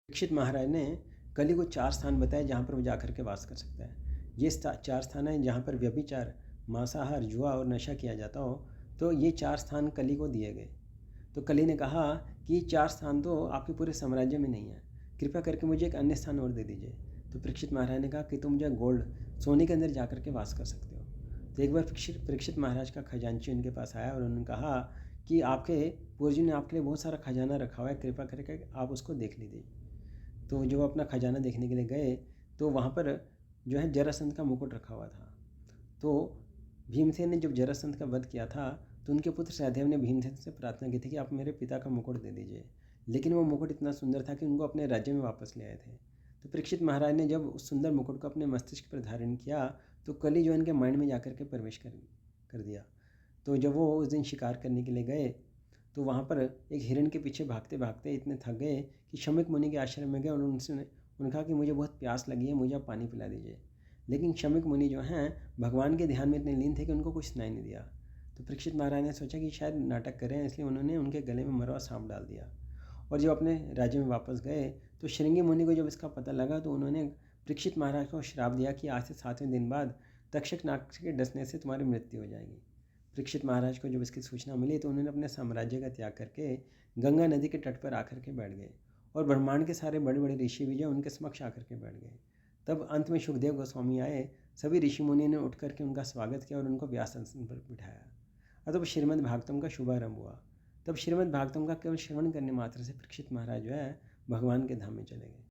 परीक्षित महाराज ने कली को 4 स्थान बताए जहाँ पर वो जाकर के वास कर सकता है। ये 4 स्थान हैं जहाँ पर व्यभिचार, मांसाहार, जुआ और नशा किया जाता हो, तो ये 4 स्थान कली को दिए गए। तो कली ने कहा कि 4 स्थान तो आपके पूरे साम्राज्य में नहीं है, कृपया करके मुझे एक अन्य स्थान और दे दीजिए। तो परीक्षित महाराज ने कहा कि तुम जो गोल्ड सोने के अंदर जा कर के वास कर सकते हो। तो एक बार परीक्षित महाराज का खजांची उनके पास आया और उन्होंने कहा कि आपके पूर्वजों ने आपके लिए बहुत सारा खजाना रखा हुआ है, कृपया करके आप उसको देख लीजिए। तो जो अपना खजाना देखने के लिए गए तो वहाँ पर जो है जरासंध का मुकुट रखा हुआ था। तो भीमसेन ने जब जरासंध का वध किया था तो उनके पुत्र सहदेव ने भीमसेन से प्रार्थना की थी कि आप मेरे पिता का मुकुट दे दीजिए, लेकिन वो मुकुट इतना सुंदर था कि उनको अपने राज्य में वापस ले आए थे। तो परीक्षित महाराज ने जब उस सुंदर मुकुट को अपने मस्तिष्क पर धारण किया तो कली जो इनके माइंड में जाकर के प्रवेश कर दिया। तो जब वो उस दिन शिकार करने के लिए गए तो वहाँ पर एक हिरण के पीछे भागते भागते इतने थक गए कि शमीक मुनि के आश्रम में गए और उन्होंने कहा कि मुझे बहुत प्यास लगी है, मुझे आप पानी पिला दीजिए। लेकिन शमीक मुनि जो हैं भगवान के ध्यान में इतने लीन थे कि उनको कुछ सुनाई नहीं दिया। तो परीक्षित महाराज ने सोचा कि शायद नाटक करें, इसलिए उन्होंने उनके गले में मरवा सांप डाल दिया। और जब अपने राज्य में वापस गए तो श्रृंगी मुनि को जब इसका पता लगा तो उन्होंने परीक्षित महाराज को श्राप दिया कि आज से 7वें दिन बाद तक्षक नाग के डसने से तुम्हारी मृत्यु हो जाएगी। परीक्षित महाराज को जब इसकी सूचना मिली तो उन्होंने अपने साम्राज्य का त्याग करके गंगा नदी के तट पर आकर के बैठ गए और ब्रह्मांड के सारे बड़े बड़े ऋषि भी जो उनके समक्ष आकर के बैठ गए। तब अंत में सुखदेव गोस्वामी आए, सभी ऋषि मुनि ने उठ करके उनका स्वागत किया और उनको व्यास आसन पर बिठाया। और तब श्रीमद् भागवतम का शुभारंभ हुआ। तब श्रीमद् भागवतम का केवल श्रवण करने मात्र से परीक्षित महाराज जो है भगवान के धाम में चले गए।